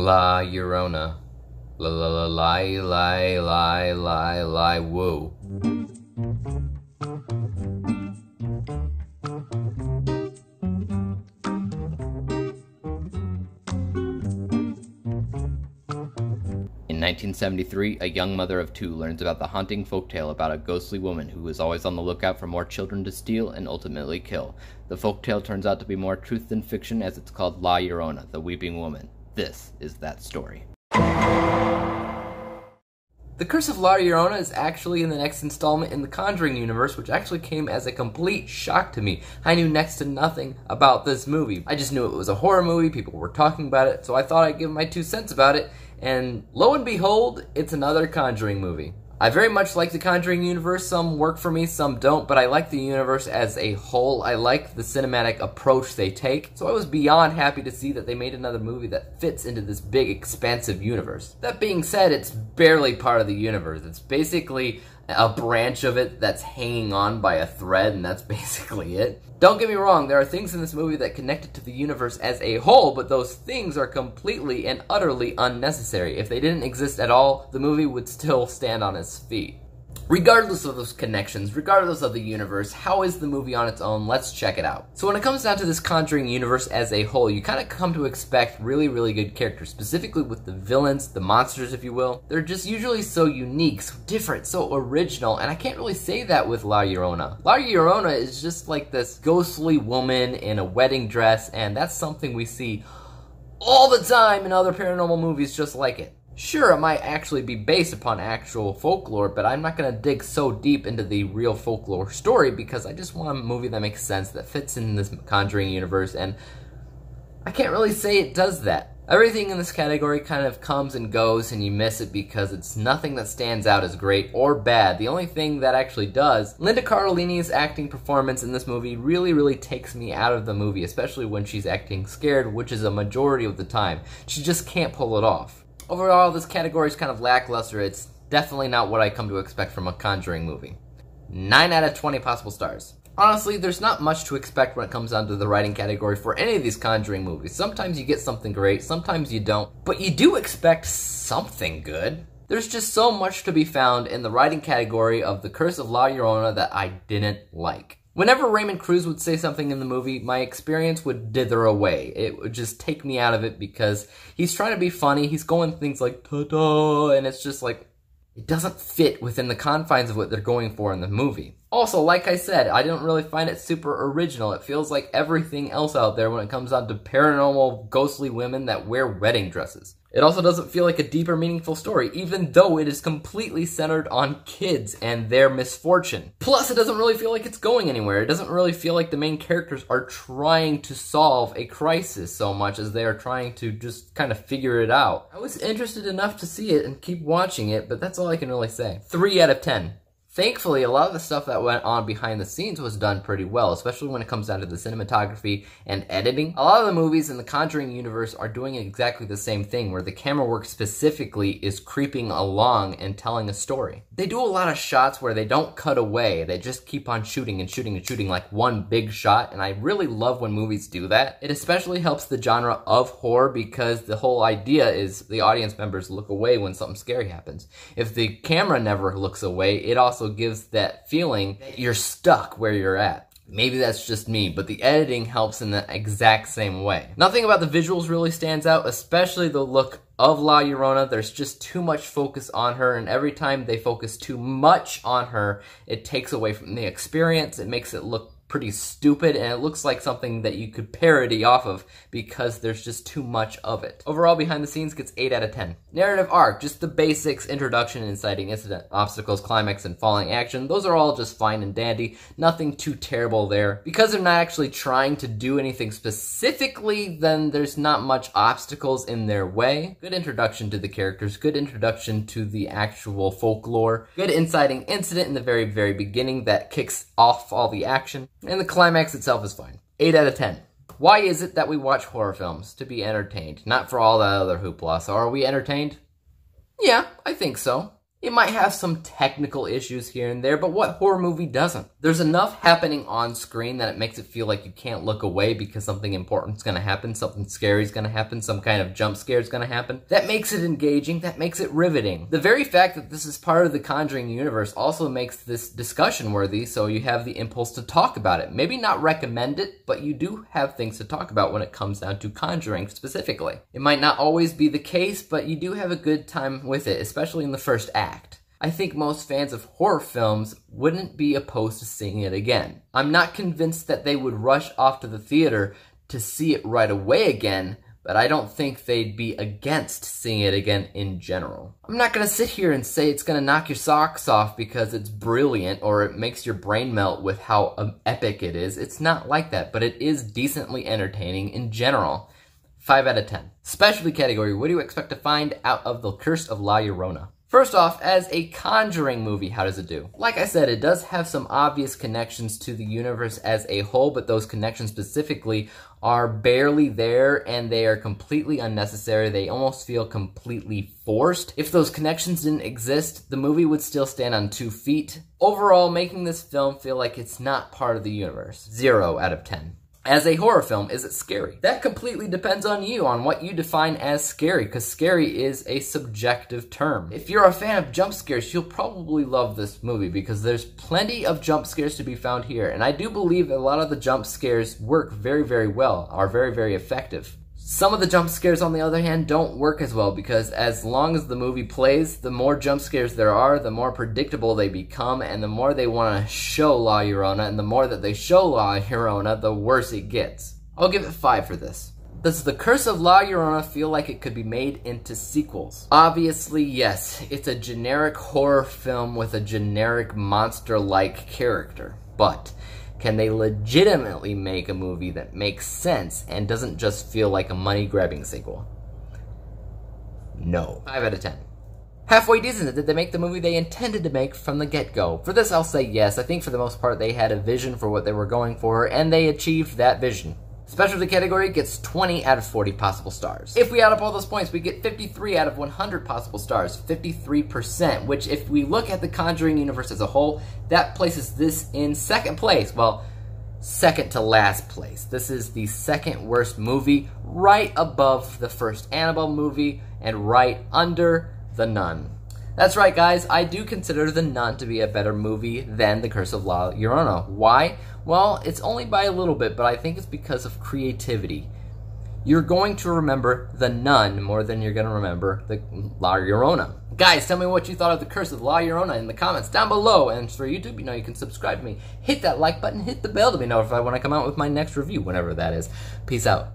La Llorona. La la la lie lie lie lie lie woo. In 1973, a young mother of two learns about the haunting folktale about a ghostly woman who is always on the lookout for more children to steal and ultimately kill. The folktale turns out to be more truth than fiction, as it's called La Llorona, the Weeping Woman. This is that story. The Curse of La Llorona is actually in the next installment in the Conjuring Universe, which actually came as a complete shock to me. I knew next to nothing about this movie. I just knew it was a horror movie, people were talking about it, so I thought I'd give my 2 cents about it, and lo and behold, it's another Conjuring movie. I very much like the Conjuring Universe. Some work for me, some don't, but I like the universe as a whole. I like the cinematic approach they take, so I was beyond happy to see that they made another movie that fits into this big, expansive universe. That being said, it's barely part of the universe. It's basically a branch of it that's hanging on by a thread, and that's basically it. Don't get me wrong, there are things in this movie that connect it to the universe as a whole, but those things are completely and utterly unnecessary. If they didn't exist at all, the movie would still stand on its feet. Regardless of those connections, regardless of the universe, how is the movie on its own? Let's check it out. So when it comes down to this Conjuring universe as a whole, you kind of come to expect really, really good characters, specifically with the villains, the monsters, if you will. They're just usually so unique, so different, so original, and I can't really say that with La Llorona. La Llorona is just like this ghostly woman in a wedding dress, and that's something we see all the time in other paranormal movies just like it. Sure, it might actually be based upon actual folklore, but I'm not going to dig so deep into the real folklore story because I just want a movie that makes sense, that fits in this Conjuring universe, and I can't really say it does that. Everything in this category kind of comes and goes and you miss it because it's nothing that stands out as great or bad. The only thing that actually does, Linda Cardellini's acting performance in this movie really takes me out of the movie, especially when she's acting scared, which is a majority of the time. She just can't pull it off. Overall, this category is kind of lackluster. It's definitely not what I come to expect from a Conjuring movie. 9 out of 20 possible stars. Honestly, there's not much to expect when it comes down to the writing category for any of these Conjuring movies. Sometimes you get something great, sometimes you don't, but you do expect something good. There's just so much to be found in the writing category of The Curse of La Llorona that I didn't like. Whenever Raymond Cruz would say something in the movie, my experience would dither away. It would just take me out of it because he's trying to be funny, he's going things like ta-da, and it's just like, it doesn't fit within the confines of what they're going for in the movie. Also, like I said, I didn't really find it super original. It feels like everything else out there when it comes down to paranormal, ghostly women that wear wedding dresses. It also doesn't feel like a deeper, meaningful story, even though it is completely centered on kids and their misfortune. Plus, it doesn't really feel like it's going anywhere. It doesn't really feel like the main characters are trying to solve a crisis so much as they are trying to just kind of figure it out. I was interested enough to see it and keep watching it, but that's all I can really say. 3 out of 10. Thankfully, a lot of the stuff that went on behind the scenes was done pretty well, especially when it comes down to the cinematography and editing. A lot of the movies in the Conjuring universe are doing exactly the same thing, where the camera work specifically is creeping along and telling a story. They do a lot of shots where they don't cut away, they just keep on shooting and shooting and shooting like one big shot, and I really love when movies do that. It especially helps the genre of horror because the whole idea is the audience members look away when something scary happens. If the camera never looks away, it also gives that feeling that you're stuck where you're at. Maybe that's just me, but the editing helps in the exact same way. Nothing about the visuals really stands out, especially the look of La Llorona. There's just too much focus on her, and every time they focus too much on her, it takes away from the experience. It makes it look pretty stupid, and it looks like something that you could parody off of because there's just too much of it. Overall, behind the scenes gets 8 out of 10. Narrative arc, just the basics, introduction, inciting incident, obstacles, climax, and falling action. Those are all just fine and dandy. Nothing too terrible there. Because they're not actually trying to do anything specifically, then there's not much obstacles in their way. Good introduction to the characters, good introduction to the actual folklore, good inciting incident in the very beginning that kicks off all the action. And the climax itself is fine. 8 out of 10. Why is it that we watch horror films? To be entertained, not for all that other hoopla. So are we entertained? Yeah, I think so. It might have some technical issues here and there, but what horror movie doesn't? There's enough happening on screen that it makes it feel like you can't look away because something important's gonna happen, something scary's gonna happen, some kind of jump scare's gonna happen. That makes it engaging, that makes it riveting. The very fact that this is part of the Conjuring universe also makes this discussion worthy, so you have the impulse to talk about it. Maybe not recommend it, but you do have things to talk about when it comes down to Conjuring specifically. It might not always be the case, but you do have a good time with it, especially in the first act. I think most fans of horror films wouldn't be opposed to seeing it again. I'm not convinced that they would rush off to the theater to see it right away again, but I don't think they'd be against seeing it again in general. I'm not gonna sit here and say it's gonna knock your socks off because it's brilliant or it makes your brain melt with how epic it is. It's not like that, but it is decently entertaining in general. 5 out of 10. Specialty category, what do you expect to find out of The Curse of La Llorona? First off, as a Conjuring movie, how does it do? Like I said, it does have some obvious connections to the universe as a whole, but those connections specifically are barely there and they are completely unnecessary. They almost feel completely forced. If those connections didn't exist, the movie would still stand on 2 feet. Overall, making this film feel like it's not part of the universe. 0 out of 10. As a horror film, is it scary? That completely depends on you, on what you define as scary, because scary is a subjective term. If you're a fan of jump scares, you'll probably love this movie, because there's plenty of jump scares to be found here, and I do believe a lot of the jump scares work very, very well, are very, very effective. Some of the jump scares, on the other hand, don't work as well because as long as the movie plays, the more jump scares there are, the more predictable they become, and the more they want to show La Llorona, and the more that they show La Llorona, the worse it gets. I'll give it 5 for this. Does The Curse of La Llorona feel like it could be made into sequels? Obviously, yes. It's a generic horror film with a generic monster-like character, but can they legitimately make a movie that makes sense and doesn't just feel like a money-grabbing sequel? No. 5 out of 10. Halfway decent. Did they make the movie they intended to make from the get-go? For this, I'll say yes. I think for the most part they had a vision for what they were going for, and they achieved that vision. Specialty category gets 20 out of 40 possible stars. If we add up all those points, we get 53 out of 100 possible stars, 53%, which if we look at the Conjuring universe as a whole, that places this in second place. Well, second to last place. This is the second worst movie, right above the first Annabelle movie, and right under The Nun. That's right, guys, I do consider The Nun to be a better movie than The Curse of La Llorona. Why? Well, it's only by a little bit, but I think it's because of creativity. You're going to remember The Nun more than you're going to remember the La Llorona. Guys, tell me what you thought of The Curse of La Llorona in the comments down below. And for YouTube, you know you can subscribe to me. Hit that like button, hit the bell to be notified when I come out with my next review, whenever that is. Peace out.